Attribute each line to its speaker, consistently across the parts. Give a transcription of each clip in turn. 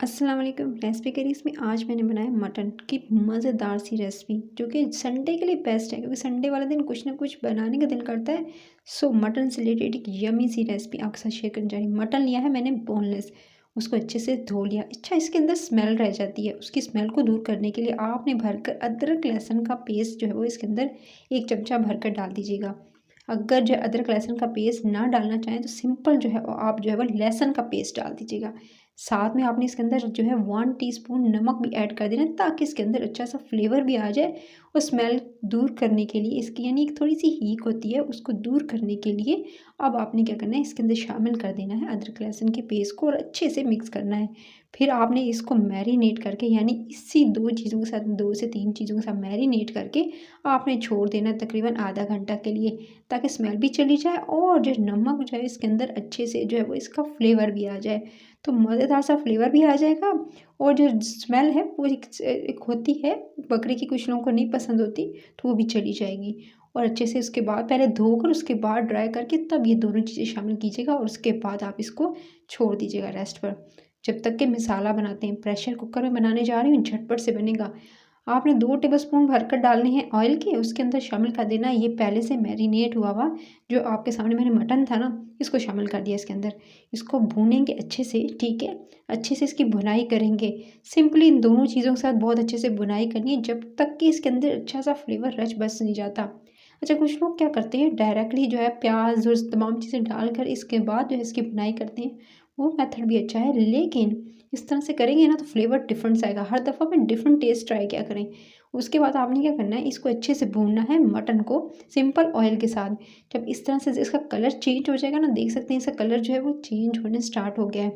Speaker 1: अस्सलाम वालेकुम। Recipe curries में आज मैंने बनाया मटन की मज़ेदार सी रेसिपी जो कि संडे के लिए बेस्ट है, क्योंकि संडे वाले दिन कुछ ना कुछ बनाने का दिल करता है। सो मटन से रिलेटेड एक यमी सी रेसिपी आपके साथ शेयर करने जा रही हूँ। मटन लिया है मैंने बोनलेस, उसको अच्छे से धो लिया। अच्छा, इसके अंदर स्मेल रह जाती है, उसकी स्मेल को दूर करने के लिए आपने भरकर अदरक लहसुन का पेस्ट जो है वो इसके अंदर 1 चमचा भरकर डाल दीजिएगा। अगर जो है अदरक लहसुन का पेस्ट ना डालना चाहें तो सिंपल जो है आप जो है वो लहसुन का पेस्ट डाल दीजिएगा। साथ में आपने इसके अंदर जो है 1 टीस्पून नमक भी ऐड कर देना, ताकि इसके अंदर अच्छा सा फ्लेवर भी आ जाए। और स्मेल दूर करने के लिए इसकी यानी एक थोड़ी सी हीक होती है, उसको दूर करने के लिए अब आपने क्या करना है, इसके अंदर शामिल कर देना है अदरक लहसुन के पेस्ट को और अच्छे से मिक्स करना है। फिर आपने इसको मैरिनेट करके यानी इसी 2 चीज़ों के साथ 2 से 3 चीज़ों के साथ मैरिनेट करके आपने छोड़ देना तकरीबन आधा घंटा के लिए, ताकि स्मेल भी चली जाए और जो नमक जो है इसके अंदर अच्छे से जो है वो इसका फ्लेवर भी आ जाए। तो मज़ेदार सा फ्लेवर भी आ जाएगा और जो स्मेल है वो एक होती है बकरी की, कुछ लोगों को नहीं पसंद होती, तो वो भी चली जाएगी। और अच्छे से उसके बाद पहले धोकर उसके बाद ड्राई करके तब ये दोनों चीज़ें शामिल कीजिएगा और उसके बाद आप इसको छोड़ दीजिएगा रेस्ट पर, जब तक कि मसाला बनाते हैं। प्रेशर कुकर में बनाने जा रही हूँ, झटपट से बनेगा। आपने 2 टेबलस्पून भरकर डालने हैं ऑयल के, उसके अंदर शामिल कर देना है ये पहले से मैरिनेट हुआ जो आपके सामने मैंने मटन था ना, इसको शामिल कर दिया इसके अंदर। इसको भूनेंगे अच्छे से, ठीक है, अच्छे से इसकी भुनाई करेंगे। सिंपली इन दोनों चीज़ों के साथ बहुत अच्छे से भुनाई करनी है जब तक कि इसके अंदर अच्छा सा फ्लेवर रच बस नहीं जाता। अच्छा, कुछ लोग क्या करते हैं डायरेक्टली जो है प्याज और तमाम चीज़ें डालकर इसके बाद जो है इसकी भुनाई करते हैं, वो मेथड भी अच्छा है, लेकिन इस तरह से करेंगे ना तो फ्लेवर डिफरेंस आएगा। हर दफ़ा में डिफरेंट टेस्ट ट्राई किया करें। उसके बाद आपने क्या करना है, इसको अच्छे से भूनना है मटन को सिंपल ऑयल के साथ। जब इस तरह से इसका कलर चेंज हो जाएगा ना, देख सकते हैं इसका कलर जो है वो चेंज होने स्टार्ट हो गया है।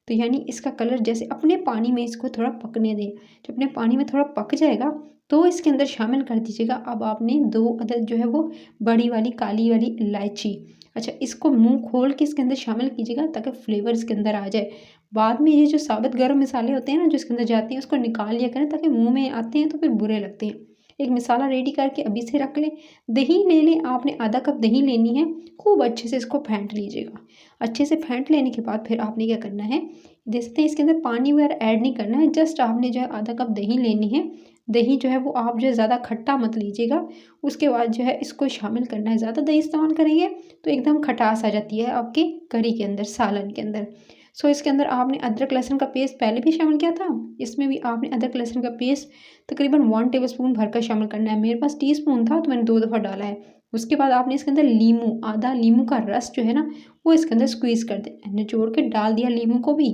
Speaker 1: तो यानी इसका कलर जैसे अपने पानी में इसको थोड़ा पकने दें। जब अपने पानी में थोड़ा पक जाएगा तो इसके अंदर शामिल कर दीजिएगा अब आपने 2 अदद जो है वो बड़ी वाली काली वाली इलायची। अच्छा, इसको मुँह खोल के इसके अंदर शामिल कीजिएगा ताकि फ्लेवर इसके अंदर आ जाए। बाद में ये जो साबुत गरम मसाले होते हैं ना जो इसके अंदर जाते हैं, उसको निकाल लिया करें ताकि मुँह में आते हैं तो फिर बुरे लगते हैं। एक मसाला रेडी करके अभी से रख लें। दही ले लें, आपने आधा कप दही लेनी है, खूब अच्छे से इसको फेंट लीजिएगा। अच्छे से फेंट लेने के बाद फिर आपने क्या करना है, देख सकते हैं इसके अंदर पानी वगैरह ऐड नहीं करना है, जस्ट आपने जो है आधा कप दही लेनी है। दही जो है वो आप जो है ज़्यादा खट्टा मत लीजिएगा। उसके बाद जो है इसको शामिल करना है। ज़्यादा दही इस्तेमाल करेंगे तो एकदम खटास आ जाती है आपकी करी के अंदर, सालन के अंदर। सो इसके अंदर आपने अदरक लहसुन का पेस्ट पहले भी शामिल किया था, इसमें भी आपने अदरक लहसुन का पेस्ट तकरीबन 1 टेबलस्पून भरकर शामिल करना है। मेरे पास टीस्पून था तो मैंने 2 दफ़ा डाला है। उसके बाद आपने इसके अंदर लीमू, आधा लीमू का रस जो है ना वो इसके अंदर स्क्वीज़ कर देना है। निचोड़ के डाल दिया लीमू को भी।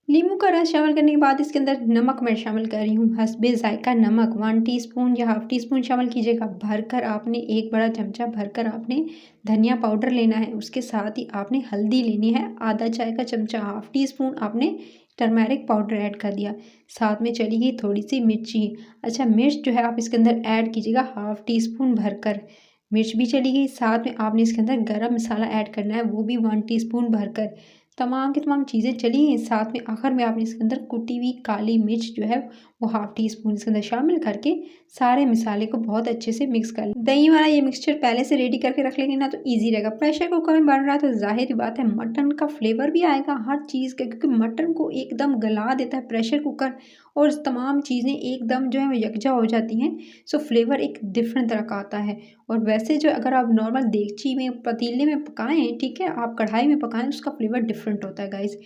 Speaker 1: लीमू का रस शामिल करने के बाद इसके अंदर नमक मैं शामिल कर रही हूँ, हस्बे ज़ायक़ा नमक 1 टीस्पून या हाफ़ टीस्पून शामिल कीजिएगा। भरकर आपने 1 बड़ा चमचा भरकर आपने धनिया पाउडर लेना है। उसके साथ ही आपने हल्दी लेनी है, आधा चाय का चमचा हाफ़ टीस्पून आपने टर्मेरिक पाउडर ऐड कर दिया। साथ में चली गई थोड़ी-सी मिर्ची। अच्छा, मिर्च जो है आप इसके अंदर ऐड कीजिएगा हाफ़ टीस्पून भरकर। मिर्च भी चली गई, साथ में आपने इसके अंदर गरम मसाला ऐड करना है, वो भी 1 टीस्पून भरकर। तमाम की तमाम चीज़ें चली गई, साथ में आखिर में आपने इसके अंदर कुटी हुई काली मिर्च जो है वो हाफ़ टीस्पून इसके अंदर शामिल करके सारे मसाले को बहुत अच्छे से मिक्स कर लें। दही वाला ये मिक्सचर पहले से रेडी करके रख लेंगे ना तो ईज़ी रहेगा। प्रेशर कुकर में बन रहा है तो ज़ाहिर बात है मटन का फ्लेवर भी आएगा हर चीज़ का, क्योंकि मटन को एकदम गला देता है प्रेशर कुकर और तमाम चीज़ें एकदम जो है वो यकजा हो जाती हैं। सो फ्लेवर एक डिफरेंट तरह का आता है। और वैसे जो अगर आप नॉर्मल देगची में पतीले में पकाएं, ठीक है, आप कढ़ाई में पकाएं, उसका फ्लेवर डिफरेंट होता है गाइस।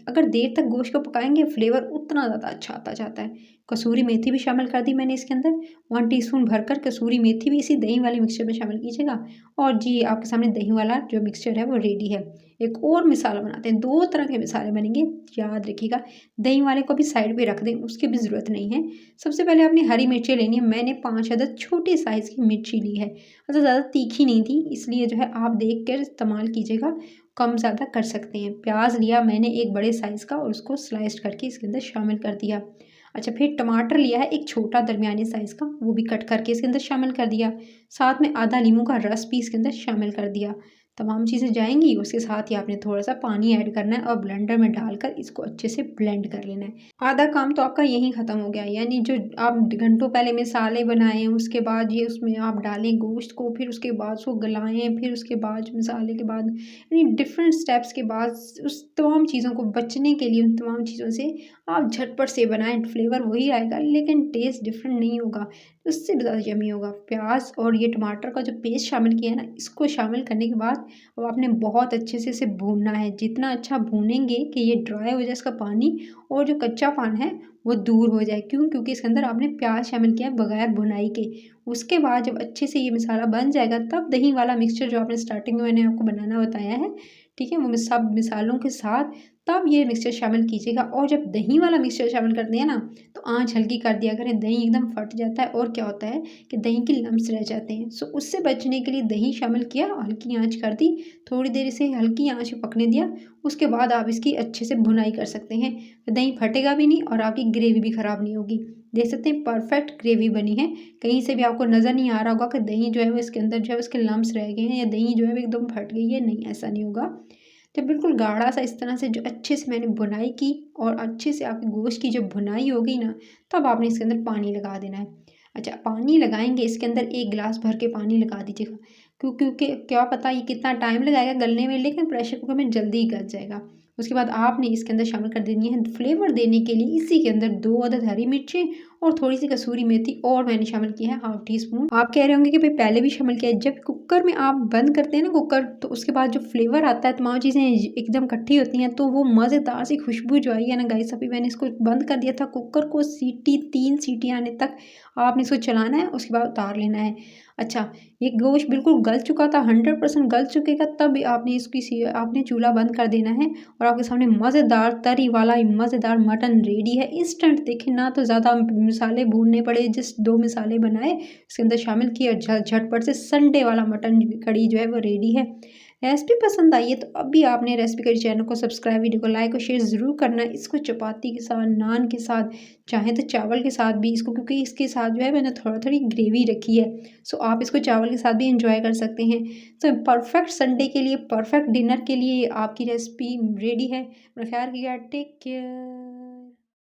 Speaker 1: अगर देर तक गोश्त को पकाएंगे फ्लेवर उतना ज़्यादा अच्छा आता जाता है। कसूरी मेथी भी शामिल कर दी मैंने इसके अंदर, 1 टीस्पून भरकर कसूरी मेथी भी इसी दही वाले मिक्सचर में शामिल कीजिएगा। और जी, आपके सामने दही वाला जो मिक्सचर है वो रेडी है। एक और मिसाला बनाते हैं, 2 तरह के मिसाले बनेंगे, याद रखिएगा। दही वाले को भी साइड पे रख दें, उसकी भी ज़रूरत नहीं है। सबसे पहले आपने हरी मिर्ची लेनी है, मैंने 5 अदद छोटे साइज़ की मिर्ची ली है। अच्छा, ज़्यादा तीखी नहीं थी, इसलिए जो है आप देख कर इस्तेमाल कीजिएगा, कम ज़्यादा कर सकते हैं। प्याज लिया मैंने एक बड़े साइज़ का और उसको स्लाइस्ड करके इसके अंदर शामिल कर दिया। अच्छा, फिर टमाटर लिया है एक छोटा दरमियाने साइज़ का, वो भी कट करके इसके अंदर शामिल कर दिया। साथ में आधा नींबू का रस भी इसके अंदर शामिल कर दिया। तमाम चीज़ें जाएँगी, उसके साथ ही आपने थोड़ा-सा पानी ऐड करना है और ब्लेंडर में डालकर इसको अच्छे से ब्लेंड कर लेना है। आधा काम तो आपका यहीं ख़त्म हो गया, यानी जो आप घंटों पहले मसाले बनाए, उसके बाद ये उसमें आप डालें गोश्त को, फिर उसके बाद उसको गलाएँ, फिर उसके बाद मसाले के बाद यानी डिफरेंट स्टेप्स के बाद उस तमाम चीज़ों को बचने के लिए उन तमाम चीज़ों से आप झटपट से बनाएँ, फ्लेवर वही आएगा लेकिन टेस्ट डिफरेंट नहीं होगा, उससे भी ज़्यादा यम्मी होगा। प्याज़ और ये टमाटर का जो पेस्ट शामिल किया है ना, इसको शामिल करने के बाद अब आपने बहुत अच्छे से इसे भूनना है। जितना अच्छा भूनेंगे कि ये ड्राई हो जाए इसका पानी और जो कच्चापन है वो दूर हो जाए। क्यों? क्योंकि इसके अंदर आपने प्याज़ शामिल किया है बगैर भुनाई के। उसके बाद जब अच्छे से ये मसाला बन जाएगा तब दही वाला मिक्सचर जो आपने स्टार्टिंग में मैंने आपको बनाना बताया है, ठीक है? वो सब मसालों के साथ तब ये मिक्सचर शामिल कीजिएगा और जब दही वाला मिक्सचर शामिल करते हैं ना, तो आँच हल्की कर दिया करें, दही एकदम फट जाता है और क्या होता है कि दही के लम्स रह जाते हैं। सो उससे बचने के लिए दही शामिल किया, हल्की आँच कर दी, थोड़ी देर इसे हल्की आँच पे पकने दिया, उसके बाद आप इसकी अच्छे से भुनाई कर सकते हैं। दही फटेगा भी नहीं और आपकी ग्रेवी भी ख़राब नहीं होगी। देख सकते हैं परफेक्ट ग्रेवी बनी है। कहीं से भी आपको नज़र नहीं आ रहा होगा कि दही जो है वो इसके अंदर जो है उसके लम्स रह गए हैं या दही जो है वो एकदम फट गई है, नहीं ऐसा नहीं होगा। जब बिल्कुल गाढ़ा सा इस तरह से जो अच्छे से मैंने बुनाई की और अच्छे से आपके गोश्त की जब भुनाई हो गई ना, तब आपने इसके अंदर पानी लगा देना है। अच्छा, पानी लगाएँगे इसके अंदर 1 गिलास भर के पानी लगा दीजिएगा। क्योंकि क्या पता ये कितना टाइम लगाएगा गलने में, लेकिन प्रेशर कुकर में जल्दी ही गल जाएगा। उसके बाद आपने इसके अंदर शामिल कर देनी है फ्लेवर देने के लिए इसी के अंदर 2 अदद हरी मिर्चें और थोड़ी-सी कसूरी मेथी और मैंने शामिल की है हाफ़ टी स्पून। आप कह रहे होंगे कि भई पहले भी शामिल किया है। जब कुकर में आप बंद करते हैं ना कुकर, तो उसके बाद जो फ्लेवर आता है तमाम चीज़ें एकदम इकट्ठी होती हैं, तो वो मज़ेदार सी खुशबू जो आई है ना गाइस, अभी मैंने इसको बंद कर दिया था कुकर को, सीटी 3 सीटी आने तक आपने इसको चलाना है, उसके बाद उतार लेना है। अच्छा, ये गोश्त बिल्कुल गल चुका था, 100% गल चुकेगा तब आपने आपने चूल्हा बंद कर देना है और आपके सामने मज़ेदार तरी वाला मज़ेदार मटन रेडी है। इंस्टेंट देखें, ना तो ज़्यादा मसाले भूनने पड़े, जस्ट 2 मसाले बनाए, इसके अंदर शामिल किए और झटपट से संडे वाला मटन कड़ी जो है वो रेडी है। रेसिपी पसंद आई है तो अभी आपने रेसिपी करी चैनल को सब्सक्राइब, वीडियो को लाइक और शेयर ज़रूर करना है। इसको चपाती के साथ, नान के साथ, चाहे तो चावल के साथ भी इसको, क्योंकि इसके साथ जो है मैंने थोड़ी ग्रेवी रखी है, सो आप इसको चावल के साथ भी एंजॉय कर सकते हैं। तो परफेक्ट संडे के लिए, परफेक्ट डिनर के लिए आपकी रेसिपी रेडी है। अपना ख्याल रखिएगा। Take care.